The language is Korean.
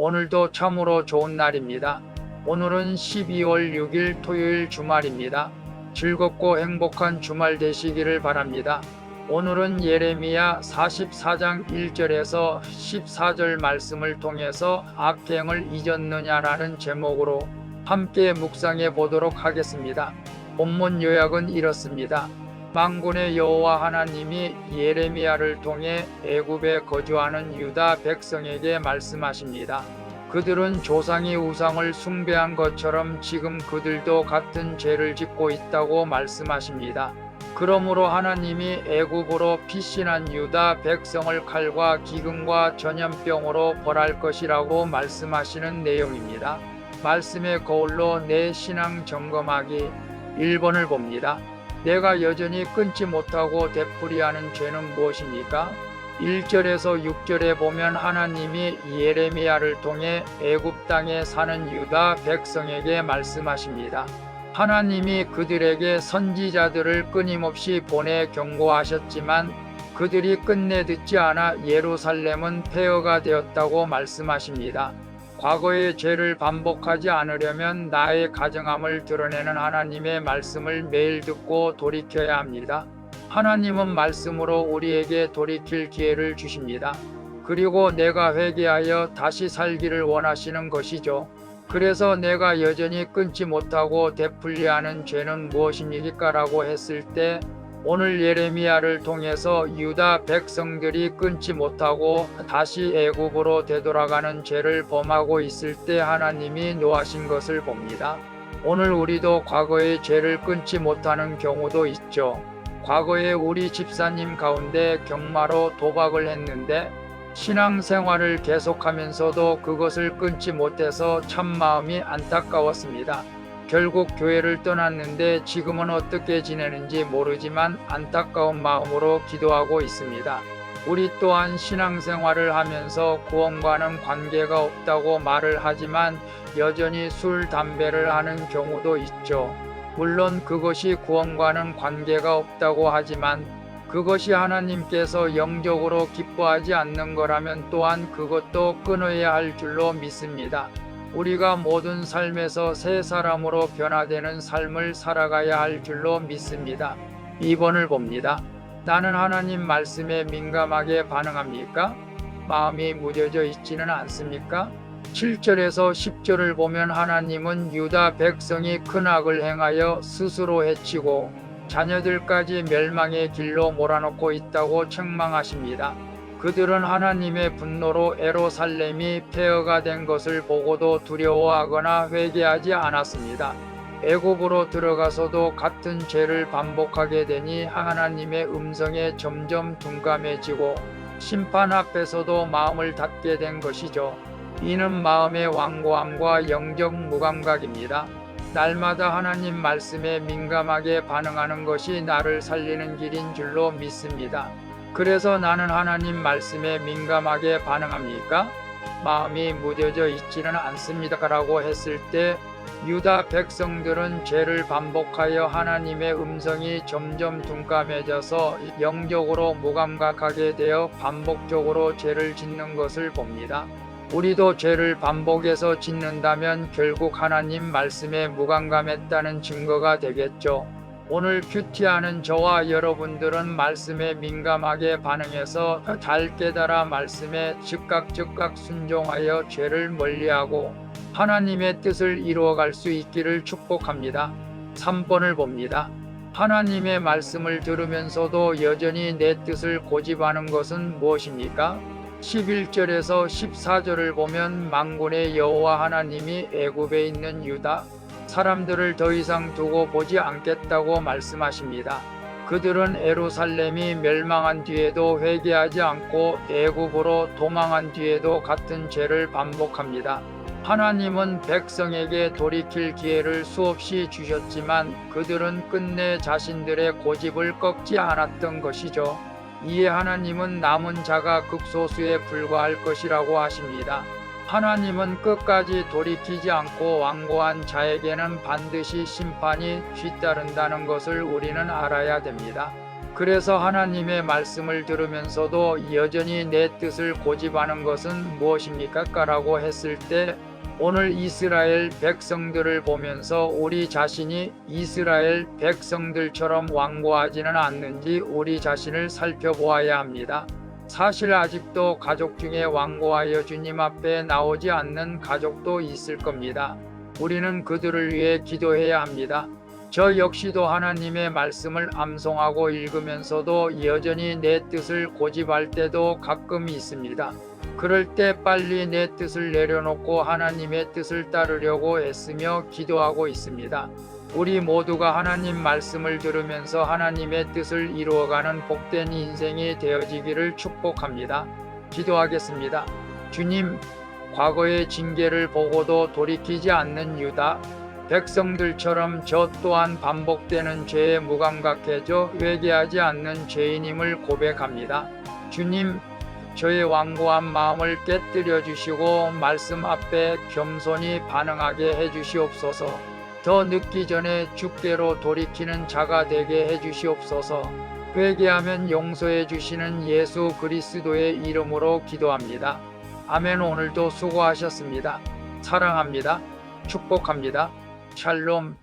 오늘도 참으로 좋은 날입니다. 오늘은 12월 6일 토요일 주말입니다. 즐겁고 행복한 주말 되시기를 바랍니다. 오늘은 예레미야 44장 1절에서 14절 말씀을 통해서 악행을 잊었느냐라는 제목으로 함께 묵상해 보도록 하겠습니다. 본문 요약은 이렇습니다. 만군의 여호와 하나님이 예레미야를 통해 애굽에 거주하는 유다 백성에게 말씀하십니다. 그들은 조상이 우상을 숭배한 것처럼 지금 그들도 같은 죄를 짓고 있다고 말씀하십니다. 그러므로 하나님이 애굽으로 피신한 유다 백성을 칼과 기근과 전염병으로 벌할 것이라고 말씀하시는 내용입니다. 말씀의 거울로 내 신앙 점검하기 1번을 봅니다. 내가 여전히 끊지 못하고 되풀이하는 죄는 무엇입니까? 1절에서 6절에 보면 하나님이 예레미야를 통해 애굽 땅에 사는 유다 백성에게 말씀하십니다. 하나님이 그들에게 선지자들을 끊임없이 보내 경고하셨지만 그들이 끝내 듣지 않아 예루살렘은 폐허가 되었다고 말씀하십니다. 과거의 죄를 반복하지 않으려면 나의 가정함을 드러내는 하나님의 말씀을 매일 듣고 돌이켜야 합니다. 하나님은 말씀으로 우리에게 돌이킬 기회를 주십니다. 그리고 내가 회개하여 다시 살기를 원하시는 것이죠. 그래서 내가 여전히 끊지 못하고 되풀이하는 죄는 무엇입니까라고 했을 때 오늘 예레미야를 통해서 유다 백성들이 끊지 못하고 다시 애굽으로 되돌아가는 죄를 범하고 있을 때 하나님이 노하신 것을 봅니다. 오늘 우리도 과거의 죄를 끊지 못하는 경우도 있죠. 과거에 우리 집사님 가운데 경마로 도박을 했는데 신앙생활을 계속하면서도 그것을 끊지 못해서 참 마음이 안타까웠습니다. 결국 교회를 떠났는데 지금은 어떻게 지내는지 모르지만 안타까운 마음으로 기도하고 있습니다. 우리 또한 신앙생활을 하면서 구원과는 관계가 없다고 말을 하지만 여전히 술, 담배를 하는 경우도 있죠. 물론 그것이 구원과는 관계가 없다고 하지만 그것이 하나님께서 영적으로 기뻐하지 않는 거라면 또한 그것도 끊어야 할 줄로 믿습니다. 우리가 모든 삶에서 새 사람으로 변화되는 삶을 살아가야 할 줄로 믿습니다. 2번을 봅니다. 나는 하나님 말씀에 민감하게 반응합니까? 마음이 무뎌져 있지는 않습니까? 7절에서 10절을 보면 하나님은 유다 백성이 큰 악을 행하여 스스로 해치고 자녀들까지 멸망의 길로 몰아넣고 있다고 책망하십니다. 그들은 하나님의 분노로 예루살렘이 폐허가 된 것을 보고도 두려워하거나 회개하지 않았습니다. 애굽으로 들어가서도 같은 죄를 반복하게 되니 하나님의 음성에 점점 둔감해지고 심판 앞에서도 마음을 닫게 된 것이죠. 이는 마음의 완고함과 영적 무감각입니다. 날마다 하나님 말씀에 민감하게 반응하는 것이 나를 살리는 길인 줄로 믿습니다. 그래서 나는 하나님 말씀에 민감하게 반응합니까? 마음이 무뎌져 있지는 않습니다라고 했을 때 유다 백성들은 죄를 반복하여 하나님의 음성이 점점 둔감해져서 영적으로 무감각하게 되어 반복적으로 죄를 짓는 것을 봅니다. 우리도 죄를 반복해서 짓는다면 결국 하나님 말씀에 무감감했다는 증거가 되겠죠. 오늘 큐티하는 저와 여러분들은 말씀에 민감하게 반응해서 잘 깨달아 말씀에 즉각 순종하여 죄를 멀리하고 하나님의 뜻을 이루어갈 수 있기를 축복합니다. 3번을 봅니다. 하나님의 말씀을 들으면서도 여전히 내 뜻을 고집하는 것은 무엇입니까? 11절에서 14절을 보면 만군의 여호와 하나님이 애굽에 있는 유다 사람들을 더 이상 두고 보지 않겠다고 말씀하십니다. 그들은 예루살렘이 멸망한 뒤에도 회개하지 않고 애굽으로 도망한 뒤에도 같은 죄를 반복합니다. 하나님은 백성에게 돌이킬 기회를 수없이 주셨지만 그들은 끝내 자신들의 고집을 꺾지 않았던 것이죠. 이에 하나님은 남은 자가 극소수에 불과할 것이라고 하십니다. 하나님은 끝까지 돌이키지 않고 완고한 자에게는 반드시 심판이 뒤따른다는 것을 우리는 알아야 됩니다. 그래서 하나님의 말씀을 들으면서도 여전히 내 뜻을 고집하는 것은 무엇입니까? 라고 했을 때 오늘 이스라엘 백성들을 보면서 우리 자신이 이스라엘 백성들처럼 완고하지는 않는지 우리 자신을 살펴보아야 합니다. 사실 아직도 가족 중에 완고하여 주님 앞에 나오지 않는 가족도 있을 겁니다. 우리는 그들을 위해 기도해야 합니다. 저 역시도 하나님의 말씀을 암송하고 읽으면서도 여전히 내 뜻을 고집할 때도 가끔 있습니다. 그럴 때 빨리 내 뜻을 내려놓고 하나님의 뜻을 따르려고 애쓰며 기도하고 있습니다. 우리 모두가 하나님 말씀을 들으면서 하나님의 뜻을 이루어가는 복된 인생이 되어지기를 축복합니다. 기도하겠습니다. 주님, 과거의 징계를 보고도 돌이키지 않는 유다, 백성들처럼 저 또한 반복되는 죄에 무감각해져 회개하지 않는 죄인임을 고백합니다. 주님, 저의 완고한 마음을 깨뜨려 주시고 말씀 앞에 겸손히 반응하게 해 주시옵소서. 더 늦기 전에 주께로 돌이키는 자가 되게 해 주시옵소서. 회개하면 용서해 주시는 예수 그리스도의 이름으로 기도합니다. 아멘. 오늘도 수고하셨습니다. 사랑합니다. 축복합니다. 샬롬.